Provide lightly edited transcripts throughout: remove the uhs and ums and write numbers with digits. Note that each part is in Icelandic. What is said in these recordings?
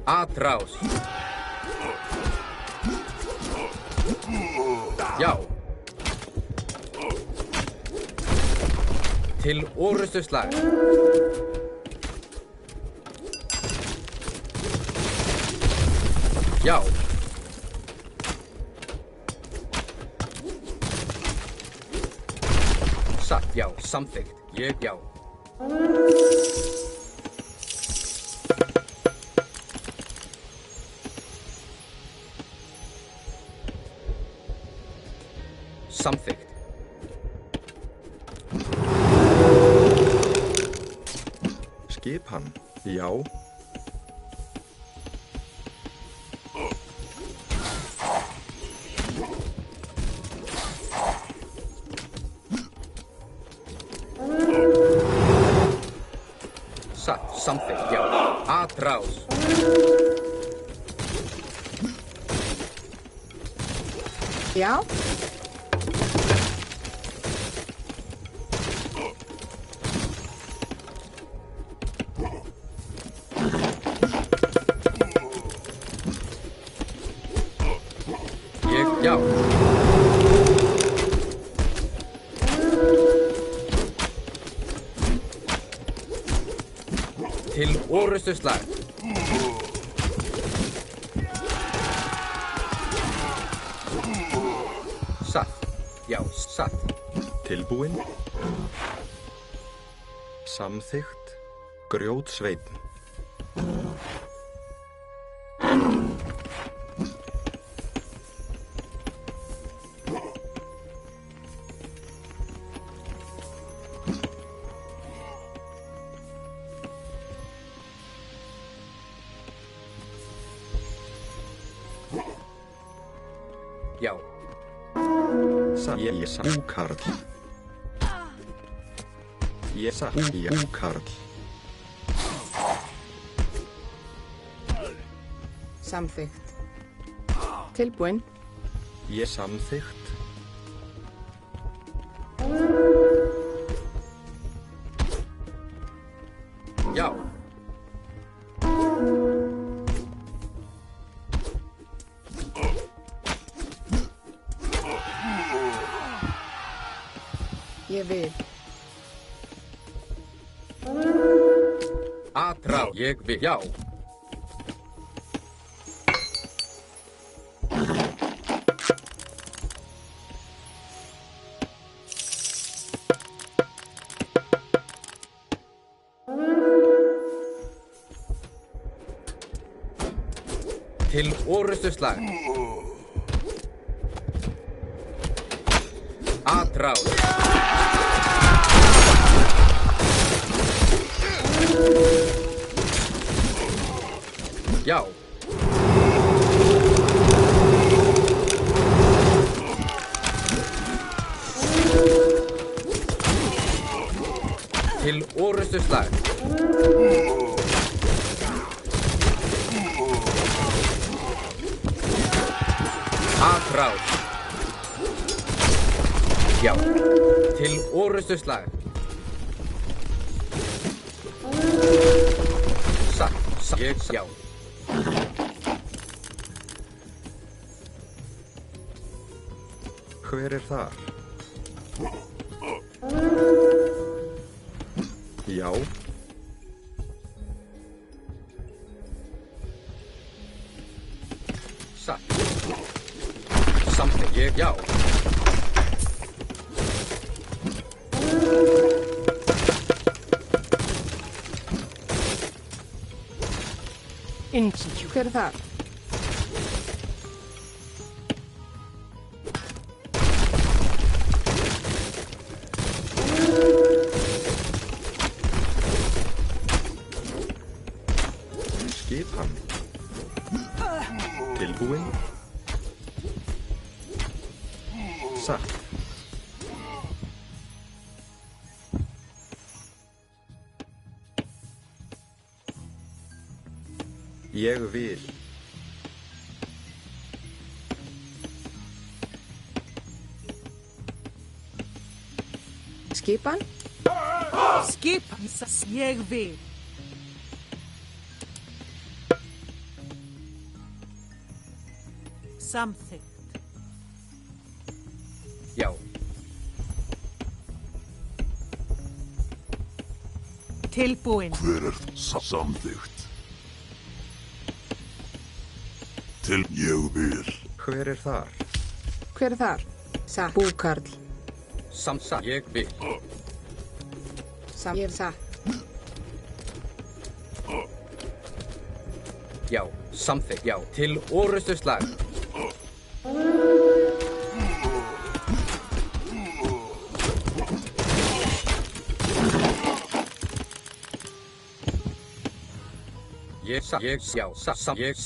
Atrás. Já. Til orrustuslag. Já. Satt, já, samþykkt. Ég, já. Samþykkt. Skipan, já. Satt, samþykkt, já. Atrás. Já. Ég, já. Til orrustuslag. Satt, já, satt. Tilbúin. Samþykkt. Grjótsveinn. Já. Úkarl. Úkarl. Samþykkt. Tilbúin. Samþykkt. Já. Ég vil. Atrás. Ég vil, já. Til orrustuslag. Atrás. Já. Til orrustuslag. Atrás. Já. Til orrustuslag. Satt, ég, já. Hver er þar? Já. Satt. Samþykkt, ég, já. Hver er það? Skipan. Tilbúin. Satt. Ég vil. Skipan? Skipan, ég vil. Samþykkt. Já. Tilbúin. Hver er samþykkt? Til ég vil. Hver er þar? Hver er þar? Satt. Búkarl. Samsa. Ég vil. Ég er satt. Já. Samþykkt. Já. Til orrustuslag.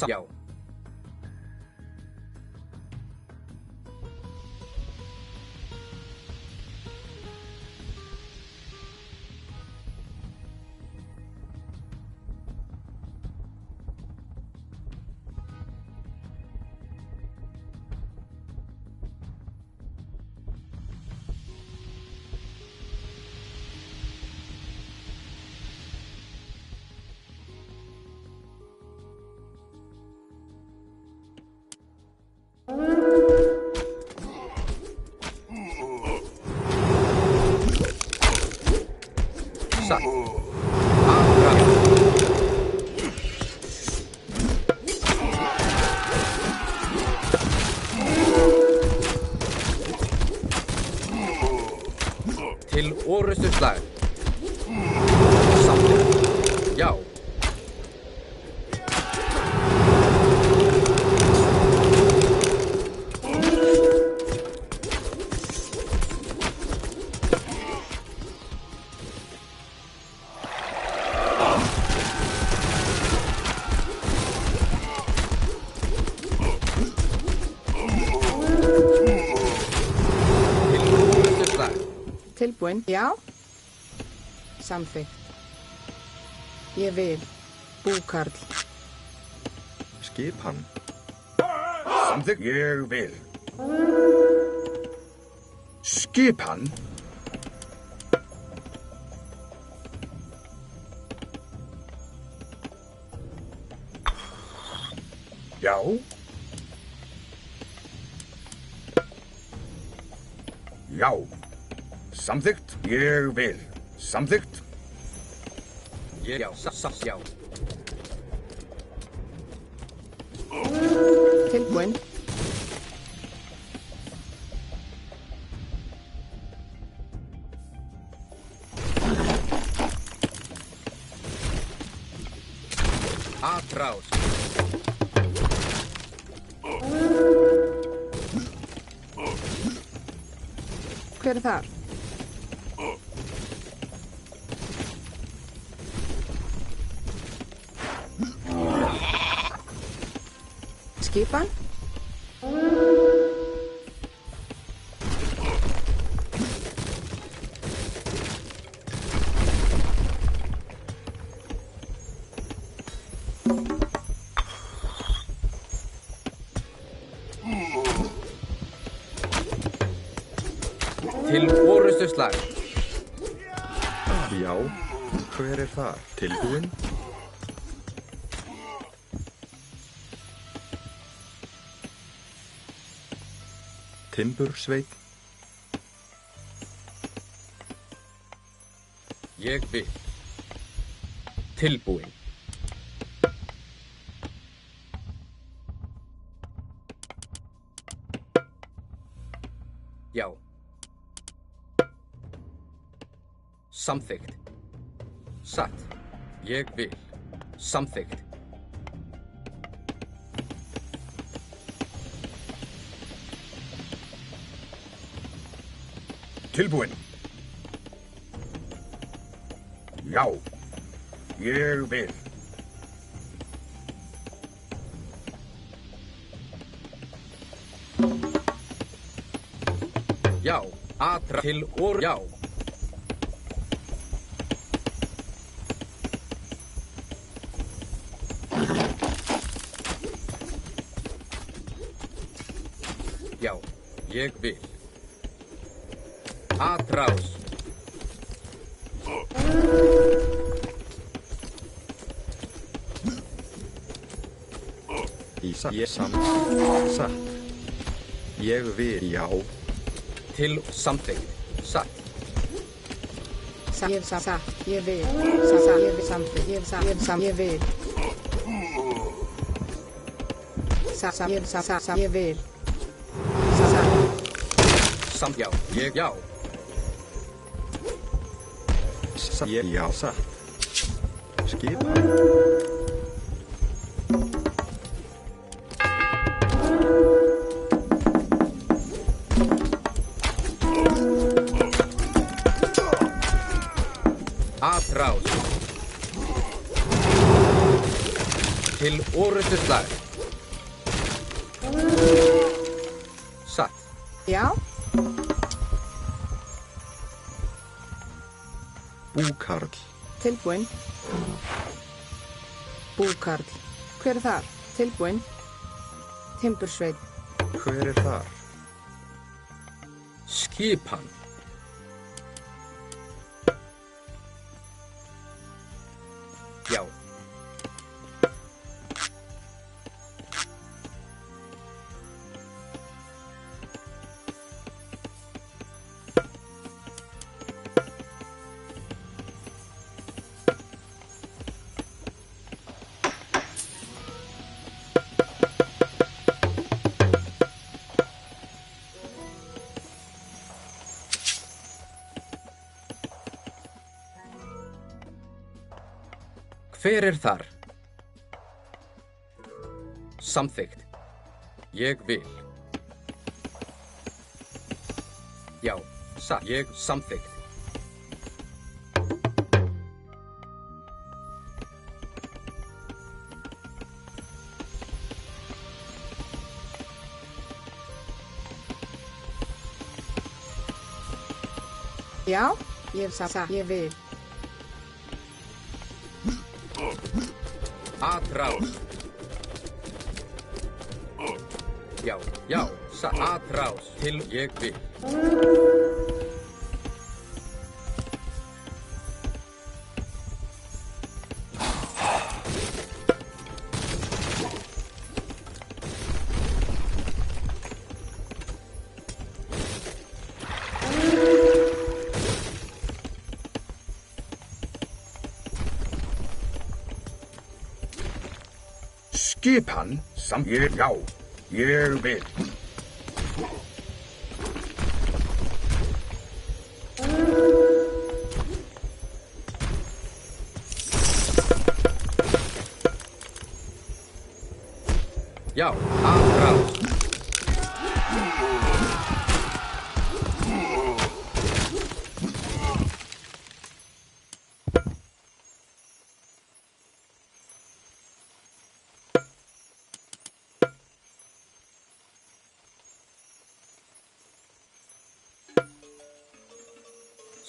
Já. Satt. Til orrustuslag. Samþykkt. Já. Tilbúin. Já. Samþykkt. Ég vil. Búkarl. Skipan. Samþykkt. Ég vil. Skipan. Já. Já. Samþykkt. Ég vil. Samþykkt. Já. Já. Tilbúin. Atrás. Hver er þar? Skipan. Til orrustuslag. Já. Hver er þar? Tilbúin? Timbursveit. Ég vil. Tilbúin. Já. Samþykkt. Satt. Ég vil. Samþykkt. Tilbúin. Já. Ég vil. Já. Atra til or. Já. Já. Ég vil. Atrás. Í satt. Satt. Ég vil. Já. Til samþykkt. Satt. Ég satt. Ég vil. Satt. Ég vil samþykkt. Ég vil. Satt. Ég satt. Ég vil. Satt. Samt. Já. Ég. Já. Ég. Já. Satt. Skipan. Atrás. Til orustuslag. Satt. Já. Búkarl. Tilbúin. Búkarl. Hver er þar? Tilbúin. Timbursveit. Hver er þar? Skipan. Já. Hver er þar? Samþykkt. Ég vil. Já, satt. Ég samþykkt. Já. Ég satt. Ég vil. Atrás. Já, já, satt. Atrás. Til ég vil. Skipan. Ég. Já. Ég vil. Já, atrás.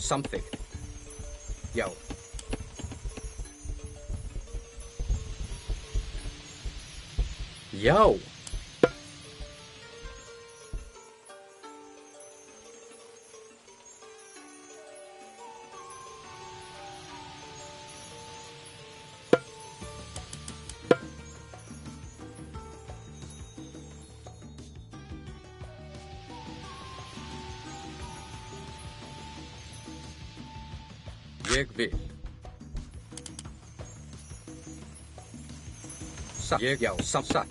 Samþykkt. Já. Já. Ég vil. Satt. Ég. Já, satt.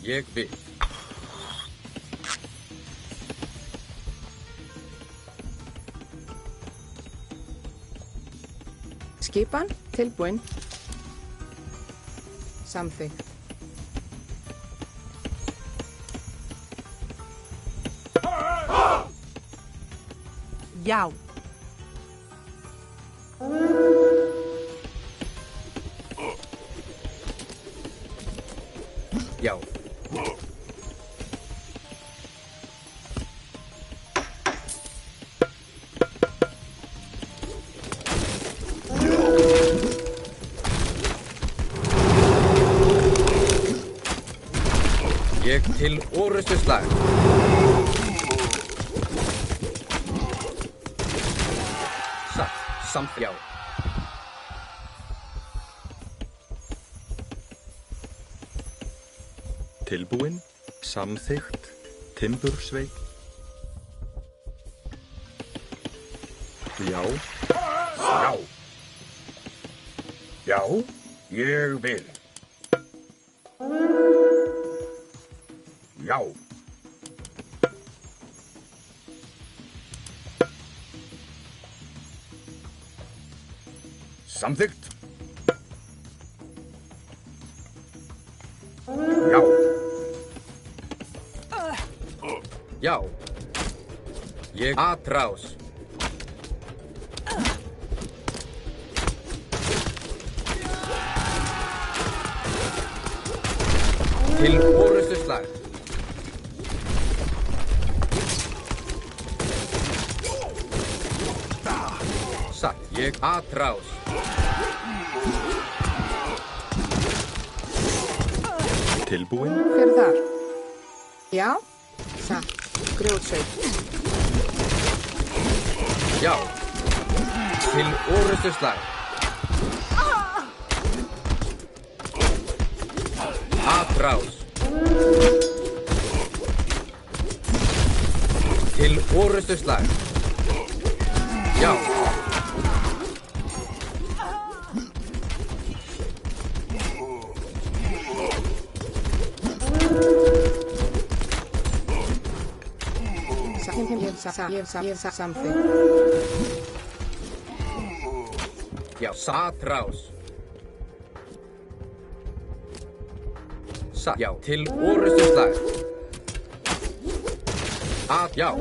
Ég vil. Skipan. Tilbúin. Samþykkt. Já. Já. Ég til orustuslag. Satt. Samt. Já. Tilbúin. Samþykkt. Timbursveit. Já, Já. Já, ég vil. Já. Samþykkt. Já. Já. Ég atrás. Til orustuslag. Satt. Ég atrás. tilbúin. Hver er þar? Já. Satt. Grjótsveit. Já. Til orustuslag. Atrás. Til orustuslag. Já. Samþykkt. Já. Atrás. Já. Til orustuslag. Já.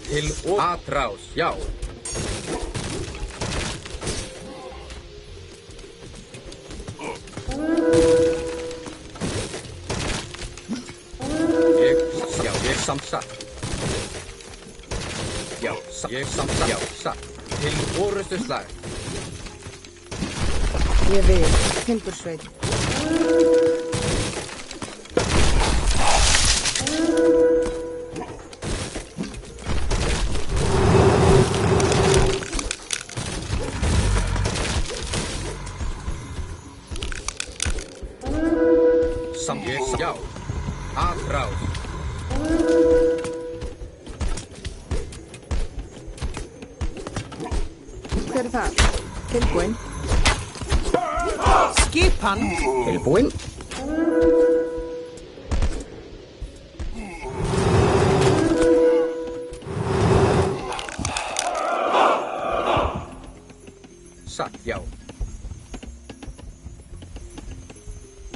Til atrás. Já. Ég samsatt. Já. Ég samsatt. Já. Satt. Til orustuslag. Ég vil. Timbursveit. Já. Atrás. Hver er þar? Tilbúin. Skipan. Tilbúin. Satt. Já.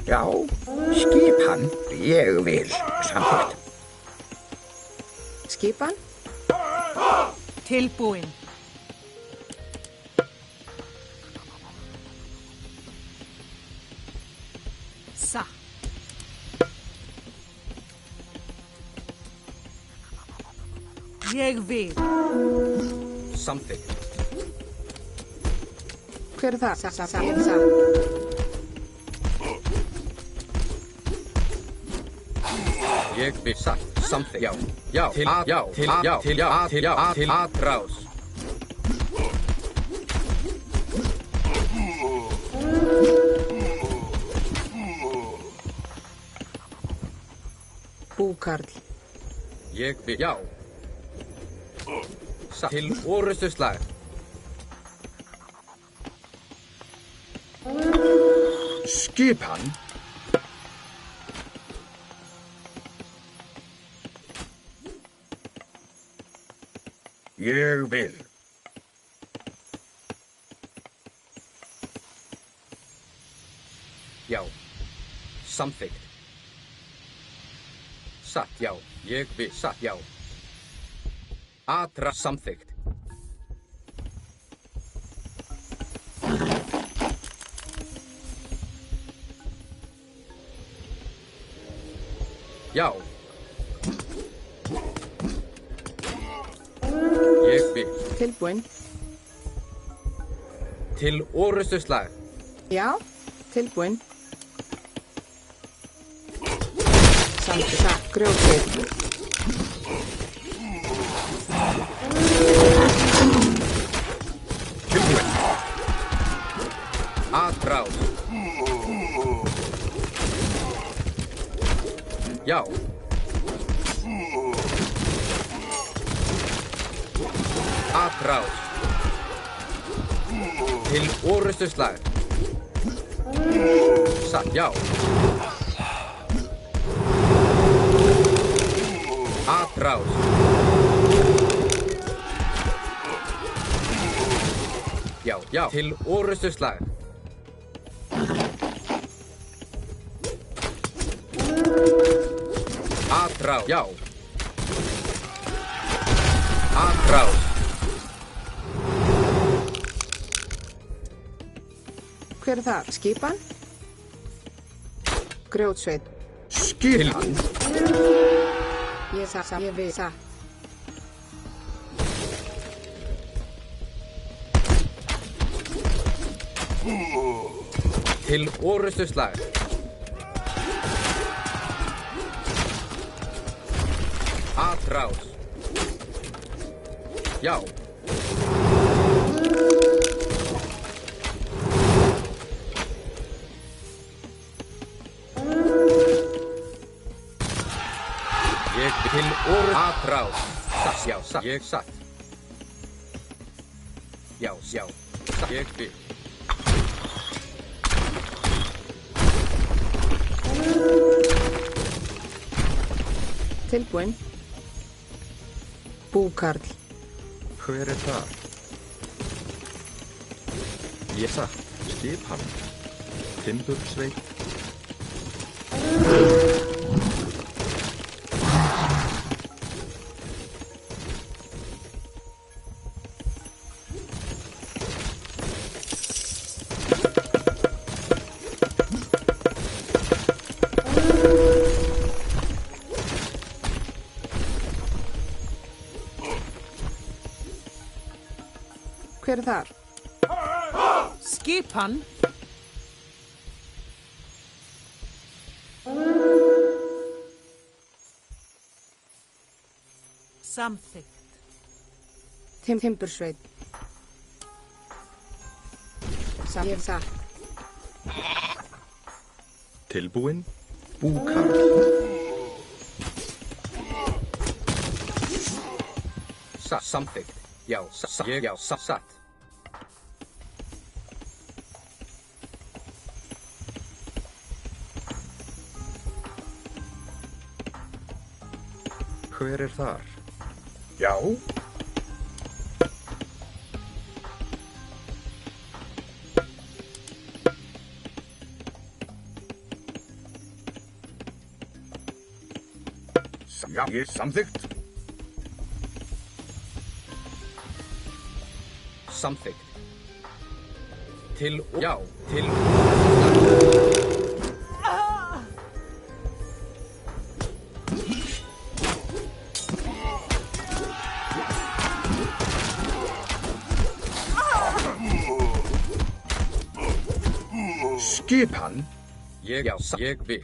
Já, skipan, ég vil. Samþykkt. Skipan. Tilbúin. Satt. Ég vil. Samþykkt. Hver er þar? Satt. Ég vil. Satt. Samþykkt. Já. Já. Til já. Til já. Til já. Til já. Til atrás. Búkarl. Ég vil. Já. Satt. Til orustuslag. Skipan. Ég vil. Já. Samþykkt. Satt. Já. Ég vil. Satt. Já. Atrás. Samþykkt. Já. Ég vil. Tilbúin. Til orustuslag. Já. Tilbúin. Samþykkt. Satt. Grjótsveit. Tilbúin. Atrás. Já. Atrás. Til orustuslag. Satt, já. Atrás. Já, já. Til orustuslag. Atrás, já. Atrás. Hver það? Skipan? Grjótsveit. Skipan. Ég vil satt. Til orustuslag. Atrás. Já. Ég til atrás. Satt, já, satt. Ég satt. Já, já. Satt. Ég vil. Tilbúinn. Búkarl. Hver er það? Ég satt. Skipan. Timbursveit. Hver er þar? Skipan. Samþykkt. Timbursveit. Ég satt. Tilbúinn. Búkarl. Satt, samþykkt. Já, satt. Ég, já, satt. Hver er þar? Já. Já, ég samþykkt. Samþykkt. Til, já, til. Skipan. Ég, já, ég vil.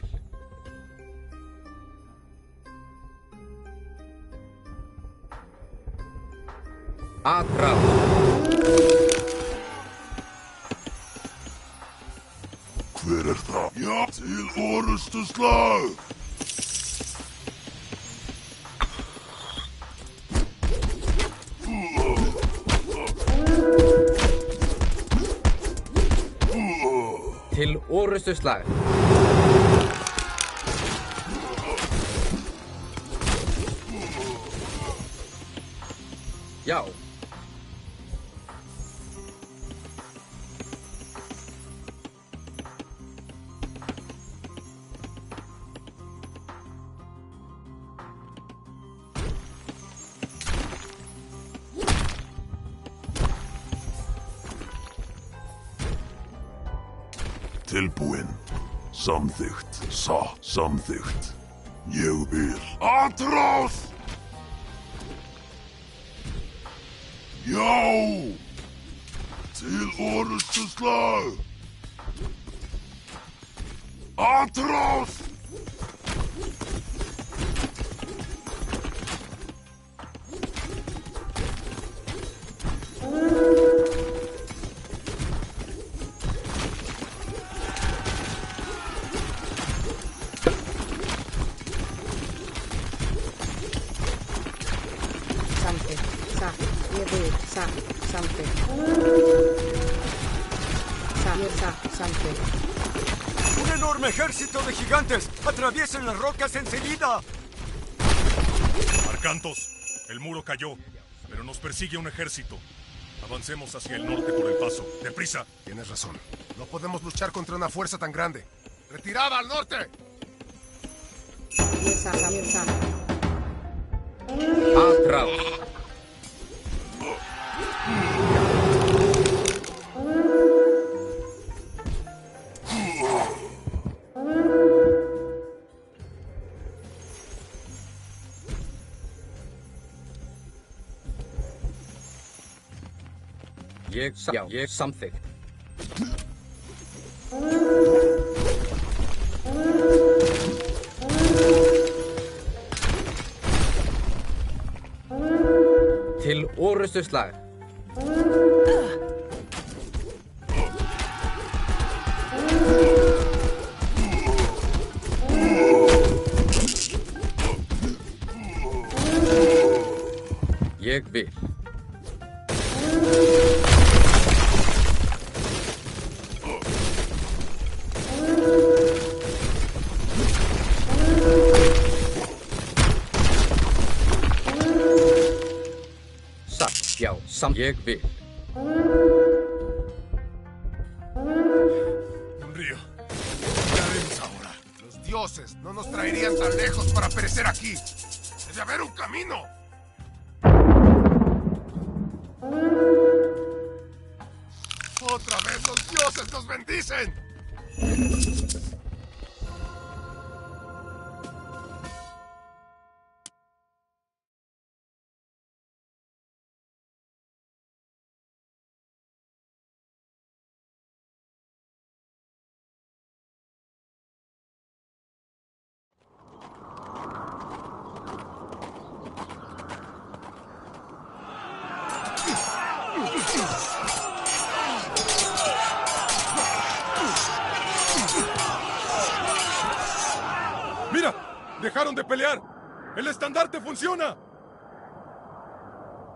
Atrás. Hver er það? Já, til orustuslag! Til orustuslag. Já. Tilbúinn. Samþykkt. Samþykkt. Ég vil. Atrás! Já! Til orustuslag! Atrás! Samþykkt. Samþykkt. ¡Un enorme ejército de gigantes! ¡Atraviesen las rocas enseguida! Arcantos, el muro cayó, pero nos persigue un ejército. Avancemos hacia el norte por el paso. ¡Deprisa! Tienes razón. No podemos luchar contra una fuerza tan grande. ¡Retirada al norte! Atraos. Ég samþykkt. Til orustuslag. Ég vil. Já, ég vil. Un río. ¿Qué haremos ahora? Los dioses no nos traerían tan lejos para perecer aquí. Debe haber un camino. Otra vez los dioses nos bendicen. ¡Mira! ¡Dejaron de pelear! ¡El estandarte funciona!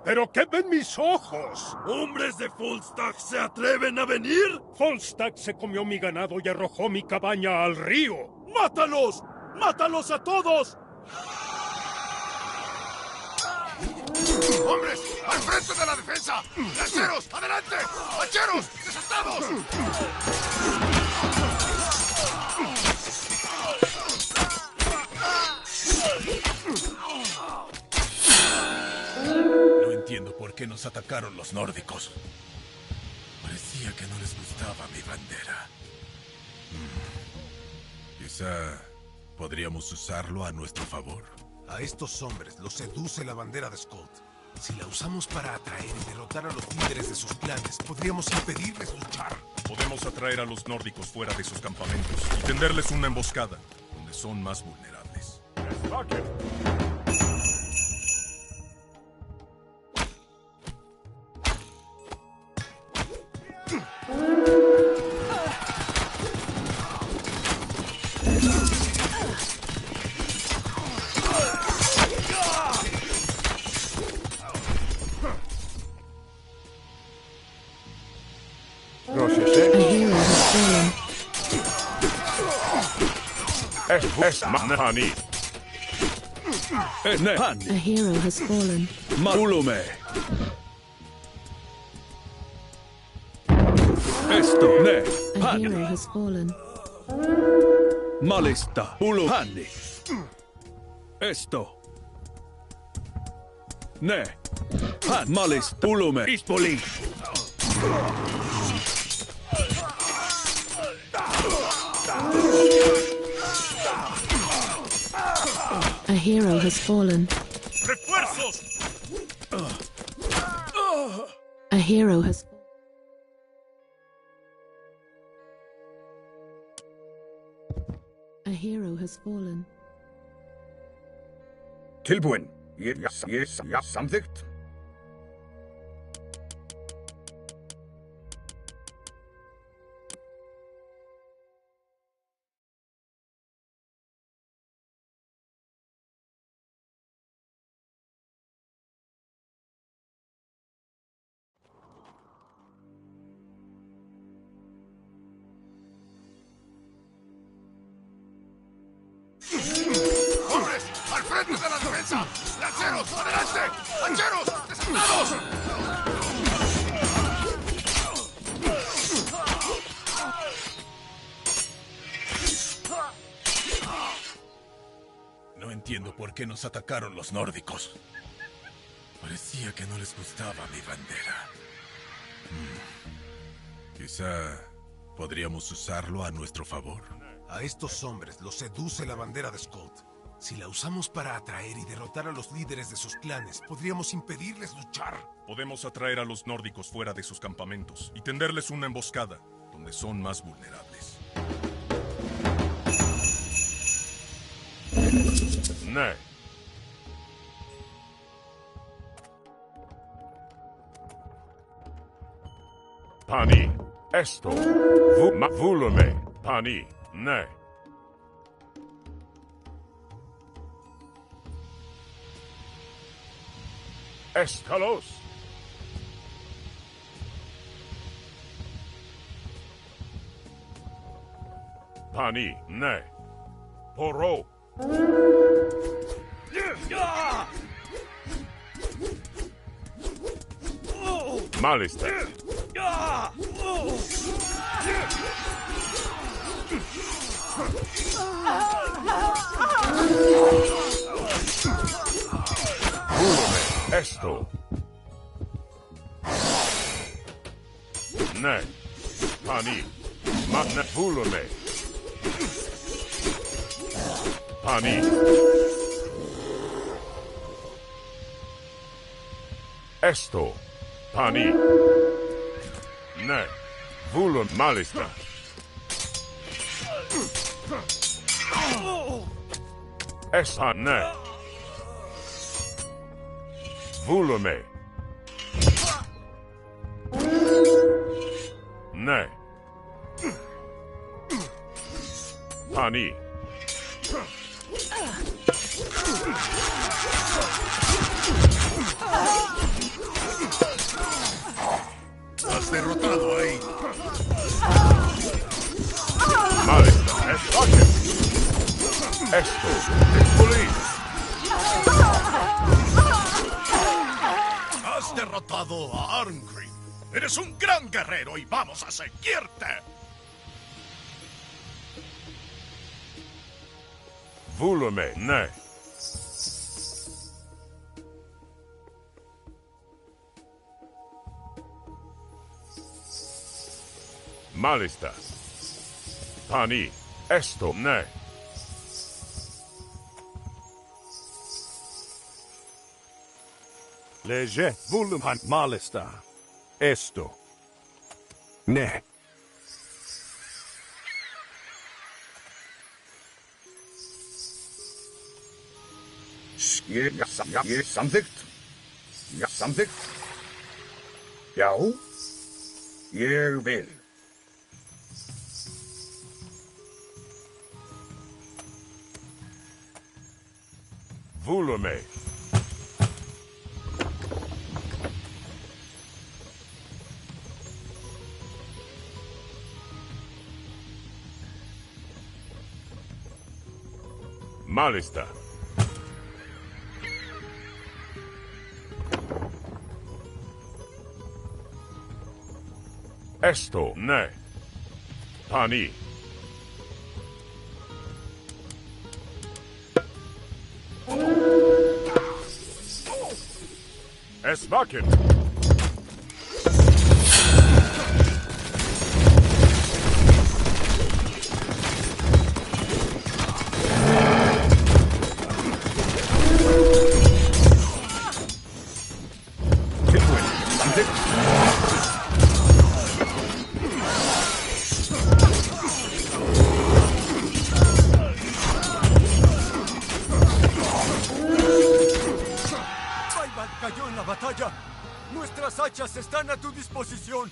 ¿Pero qué ven mis ojos? ¿Hombres de Volstagg se atreven a venir? Volstagg se comió mi ganado y arrojó mi cabaña al río. ¡Mátalos! ¡Mátalos a todos! ¡Hombres! ¡Al frente de la defensa! ¡Lanceros! ¡Adelante! ¡Hacheros! ¡Desatados! No entiendo por qué nos atacaron los nórdicos. Parecía que no les gustaba mi bandera. Quizá podríamos usarlo a nuestro favor. A estos hombres los seduce la bandera de Skuld. Si la usamos para atraer y derrotar a los líderes de sus clanes, podríamos impedirles luchar. Podemos atraer a los nórdicos fuera de sus campamentos y tenderles una emboscada, donde son más vulnerables. Manhani. A hero has fallen. Maulume. Esto. Ne. A hero has fallen. Malista. Uluhani. Esto. Ne. Han. Malista. Ulume. Ispoli. A hero has fallen. ¡Refuerzos! A hero has. A hero has fallen. Tilbúin. Ég samþykkt. ¡Hombres! ¡Al frente de la defensa! ¡Lanceros! ¡Adelante! ¡Lanceros! ¡Desatados! No entiendo por qué nos atacaron los nórdicos. Parecía que no les gustaba mi bandera. Quizá podríamos usarlo a nuestro favor. A estos hombres los seduce la bandera de Skuld. Si la usamos para atraer y derrotar a los líderes de sus clanes, podríamos impedirles luchar. Podemos atraer a los nórdicos fuera de sus campamentos y tenderles una emboscada, donde son más vulnerables. ¡Ne! Pani, esto, vulume, pani, ne. Escalos. Pani, ne. Poro. Malista. Esto. Ne. Pani. Matne volume. Pani. Esto. Pani. Ne. Vulum malista. Esa ne. Volume. Ne. Pani. Has derrotado ahí. Malista. Escaque. Esto. Police. Has derrotado a Arngrim. Eres un gran guerrero y vamos a seguirte. Volume. Ne. Malista. Pani. Esto. Ne. Leje Vulumhan Malista. Esto. Ne. Samþykkt. Já, samþykkt. Já. Ég vil. Volume. Malista. Esto. Ne. Pani. Esvakin. Bayman cayó en la batalla. Nuestras hachas están a tu disposición.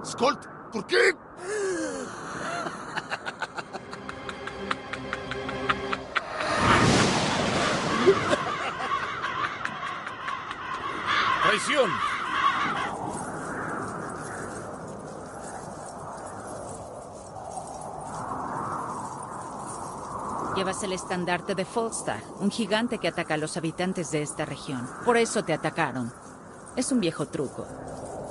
Skolt, ¿por qué? misión. Llevas el estandarte de Falstad, un gigante que ataca a los habitantes de esta región. Por eso te atacaron. Es un viejo truco.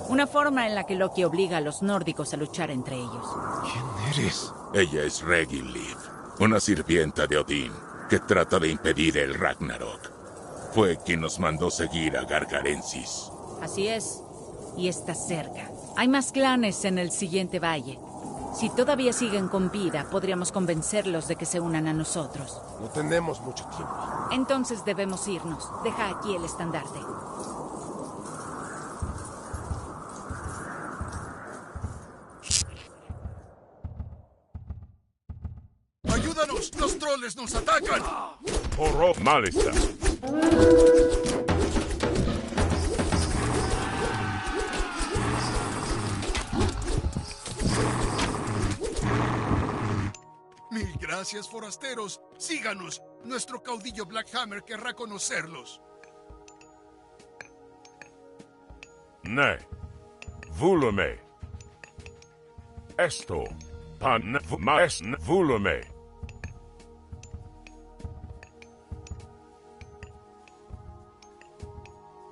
Una forma en la que Loki obliga a los nórdicos a luchar entre ellos. ¿Quién eres? Ella es Regiliv, una sirvienta de Odín que trata de impedir el Ragnarok. Fue quien nos mandó seguir a Gargarensis. Así es. Y está cerca. Hay más clanes en el siguiente valle. Si todavía siguen con vida, podríamos convencerlos de que se unan a nosotros. No tenemos mucho tiempo. Entonces debemos irnos. Deja aquí el estandarte. ¡Ayúdanos! ¡Los troles nos atacan! Oro Malista. Mil gracias, forasteros. Síganos. Nuestro caudillo Blackhammer querrá conocerlos. Ne. Vulume. Esto. Pan maes vulume.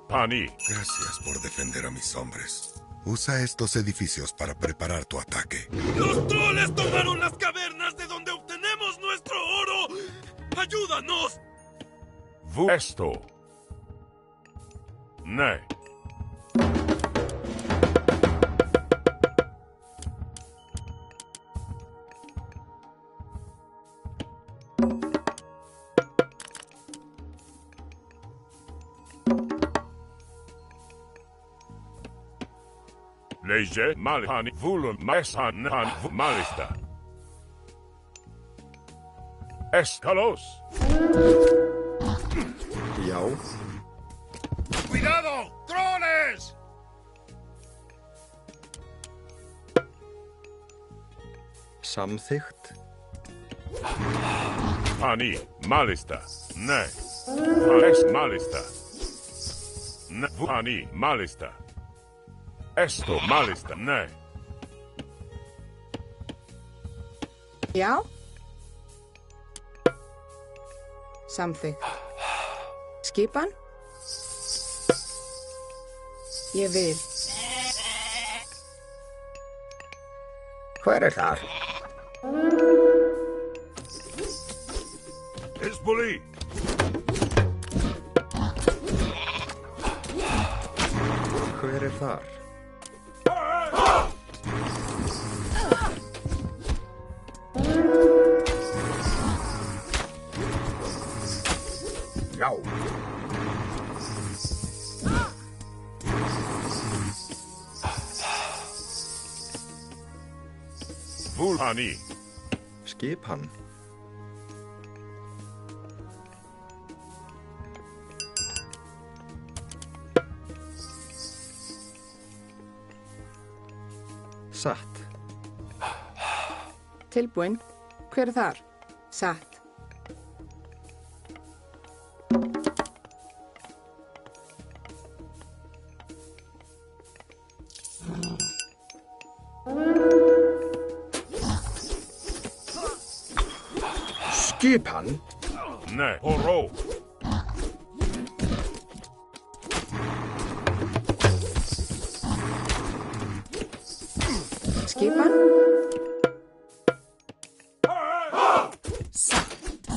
Pani. Gracias por defender a mis hombres. Usa estos edificios para preparar tu ataque. ¡Los troles tomaron las cavernas de donde obtenemos nuestro oro! ¡Ayúdanos! Esto. Ne. Leje malhani vulum maeshan malista. Escalos. Já. ¡Cuidado! ¡Troles! Samþykkt. Pani malista. Ne. Panes malista. Ne. Pani malista. Esto malista. Ne. Já. Samþykkt. Skipan? Ég vil. Hver þar? Hezbollah. Hver þar? Já. Vulhani. Skipan. Satt. Tilbúin. Hver þar? Satt. Skipan? Ne. Horo. Skipan?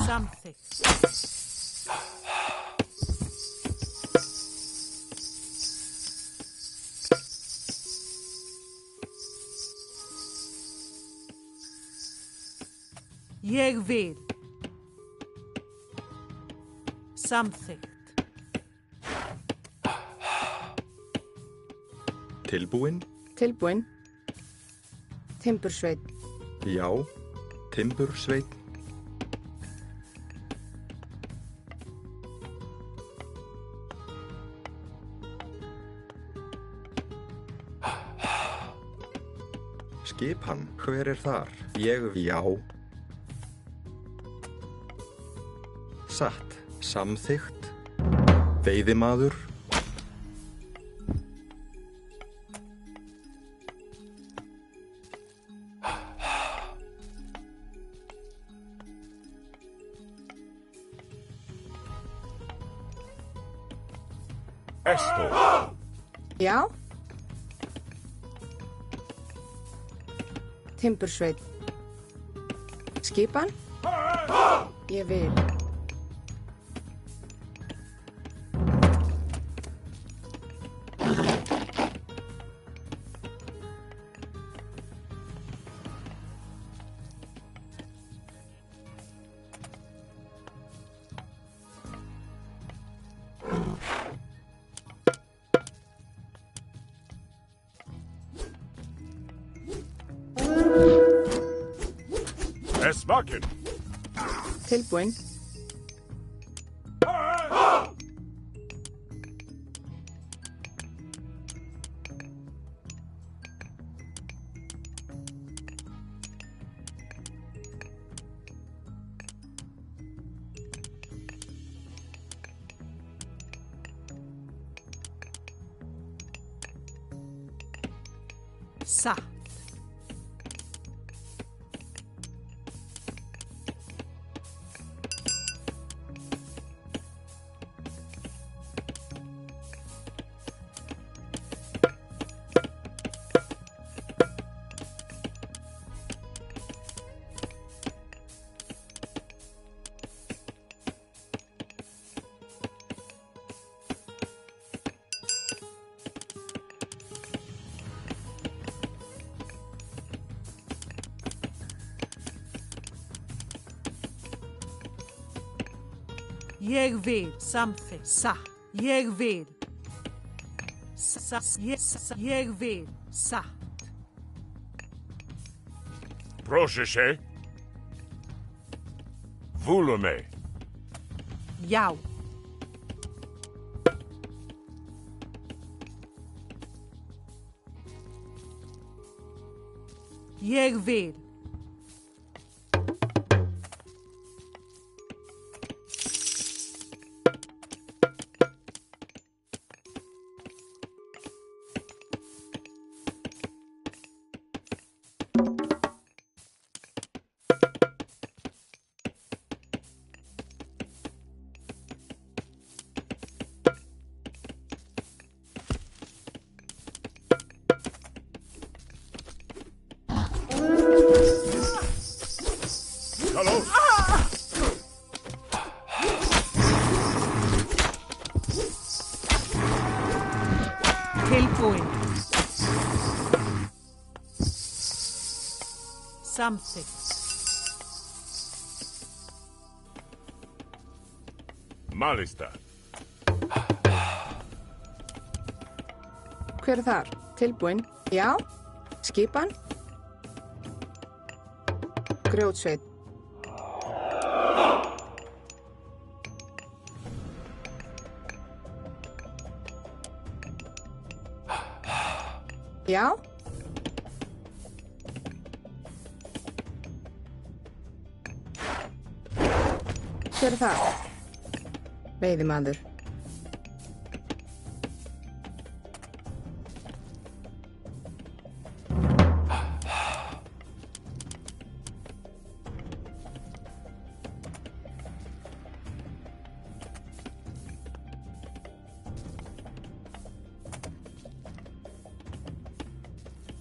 Something. Ég vil. Samþykkt. Tilbúin. Tilbúin. Timbursveinn. Já. Timbursveinn. Skipan. Hver þar? Ég. Já. Satt. Samþykkt. Veiðimaður. Esto. Já. Timbursveit. Skipan. Ég vil. Smaken. Tilbúin. Satt. Ég vil. Samþykkt. Satt. Ég vil. Ég vil. Satt. Proszę się. Wolimy. Já. Ég vil. Hallå? Tilbúin. Samþykkt. Málista. Hver er þar? Tilbúin. Já. Skipan. Grjótsveit. Já. Hver er það? Veiðimaður.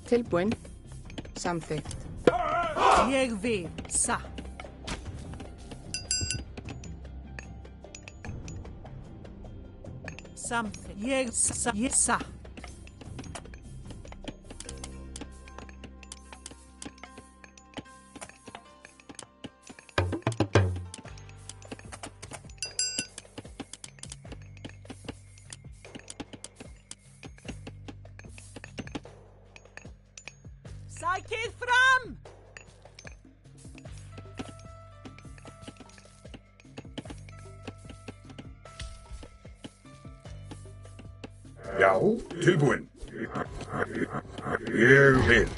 Tilbúin. Samþykkt. Ég vil. Satt. Samþykkt. Ég satt. Sækið fram! Já, tilbúin. Ég vil.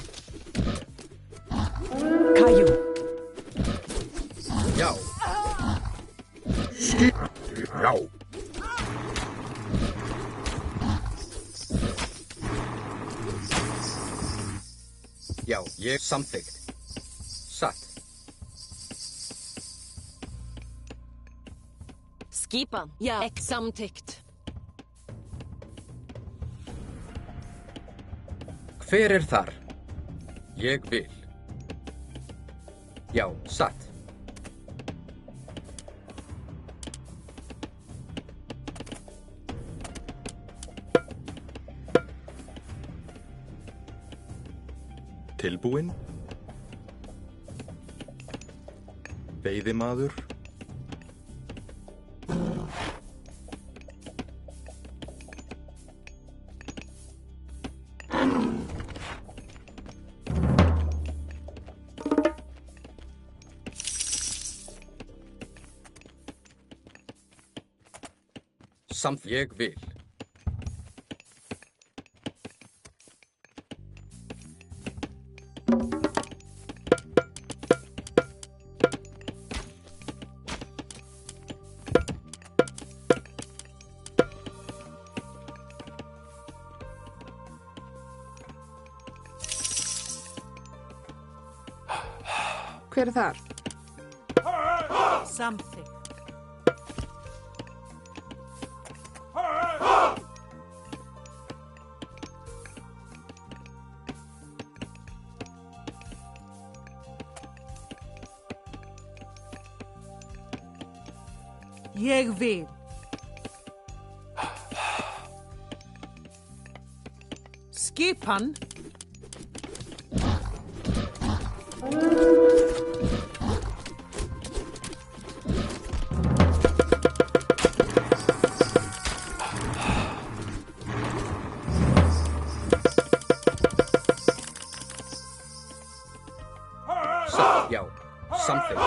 Kajú. Já. Já. Já, ég samþykkt. Satt. Skipan. Ja. Samtyckt. Hver þar? Ég vil. Já, satt. Tilbúinn. Veiðimaður. Samt ég vil. Hver þar? Samþykkt. Ég vil. Skipan. Já, samþykkt.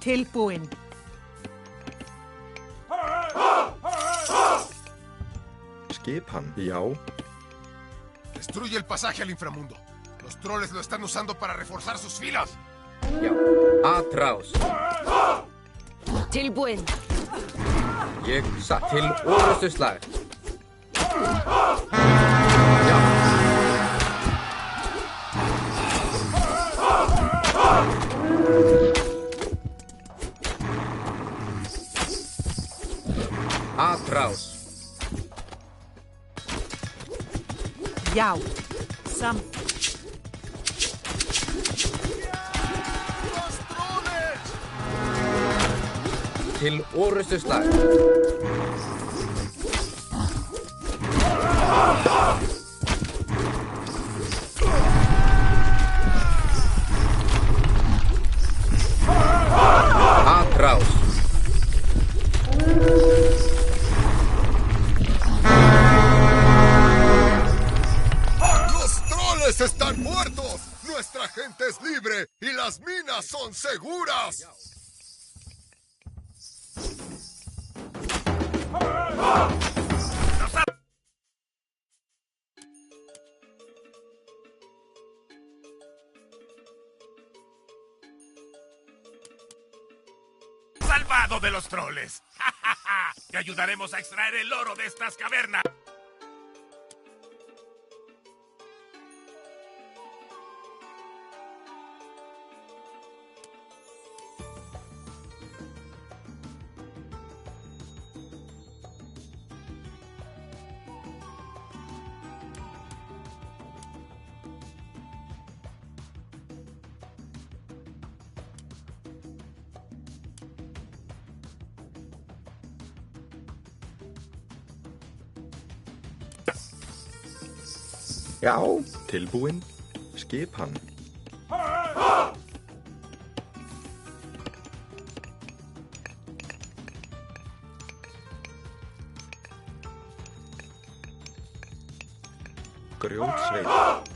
Tilbúinn. Skipan, já. Destruye el pasaje al inframundo. Los troles lo están usando para reforzar sus filas. Já, Atraus. Tilbúinn. Ég satt til orustu slag. Atraus. Já, samt. Til orustu slag. Atraus. ¡Los troles están muertos! ¡Nuestra gente es libre y las minas son seguras! ¡Salvado de los troles! Te ayudaremos a extraer el oro de estas cavernas. Já. Tilbúinn. Skipan. Grjótsveit.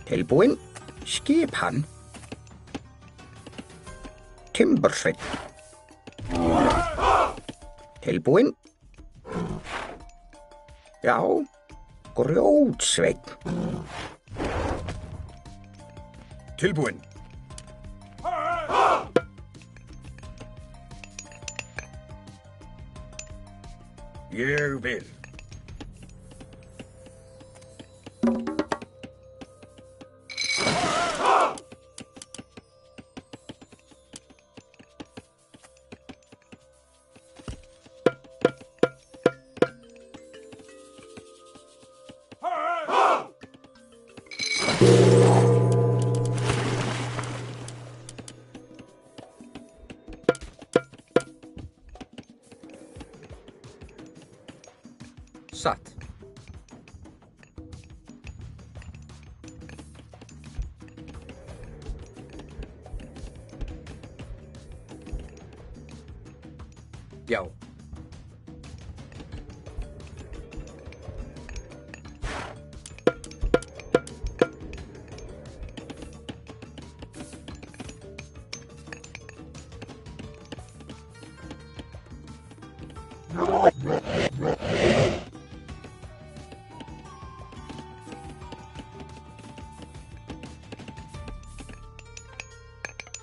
Tilbúinn. Skipan. Timbursveit. Tilbúinn. Já. Grjótsveit. Tilbúinn. Ég vil. Satt. Já.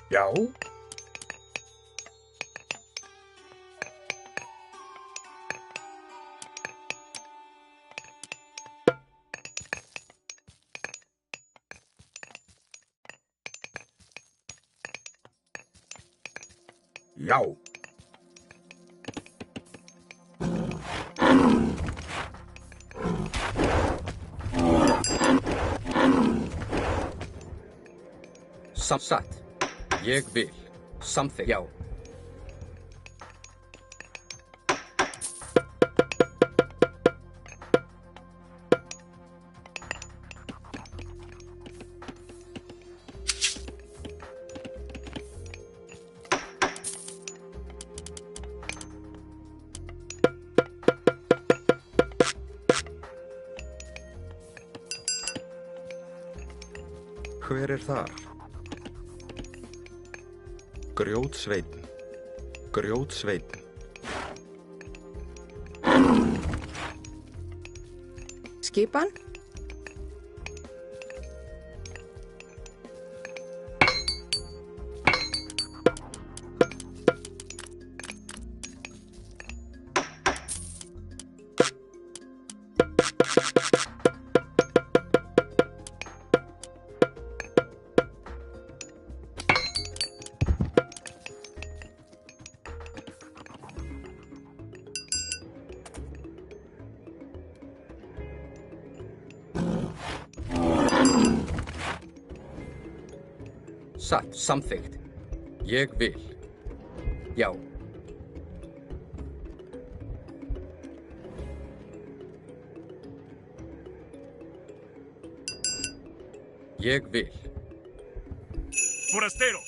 Já. Já. Satt. Ég vil. Samþykkt. Já. Hver er þar? Grjótsveinn. Grjótsveinn. Skipan? Satt. Samþykkt. Ég vil. Já. Ég vil. Forastero,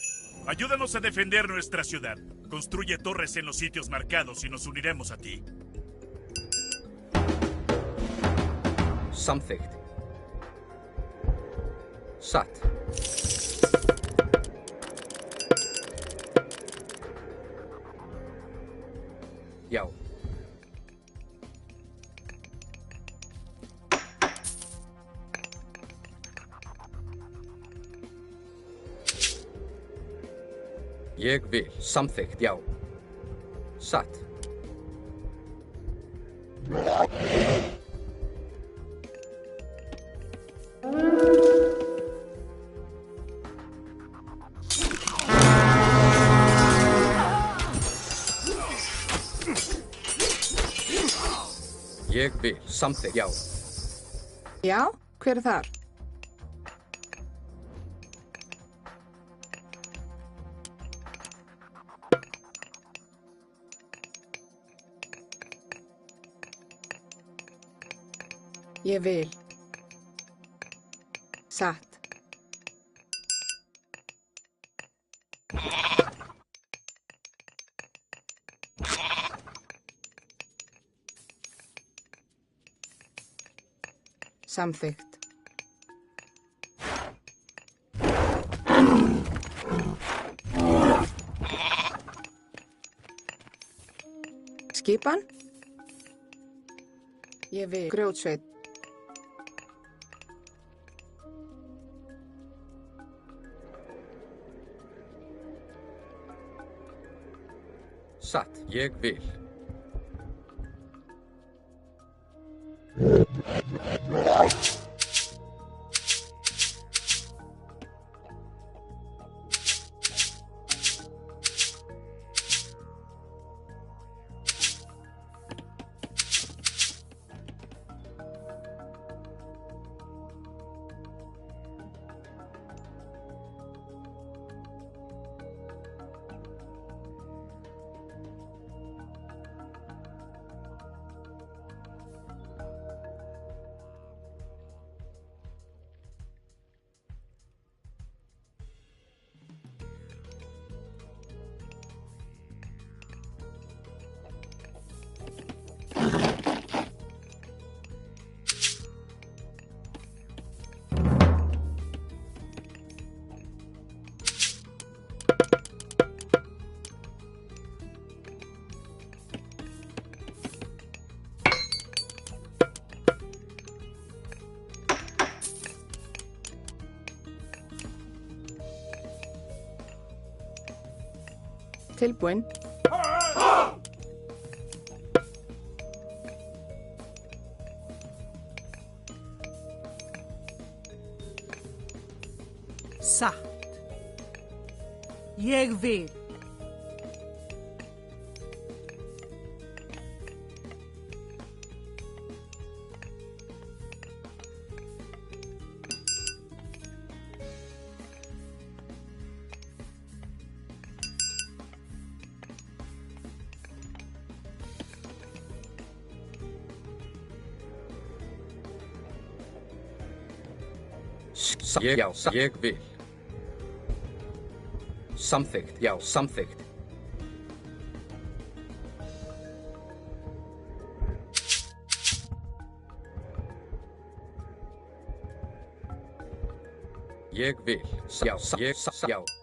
ayúdanos a defender nuestra ciudad. Construye torres en los sitios marcados y nos uniremos a ti. Samþykkt. Satt. Já. Ég vil. Samþykkt. Já. Satt. Ég vil. Samþykkt. Já. Já, hver er þar? Ég vil. Satt. Samþykkt. Skipan? Ég vil. Grjótsveinn. Satt. Ég vil. Tilbúin. Satt. Ég vil. Ég vil. Samþykkt, já, samþykkt. Ég vil. Já, já.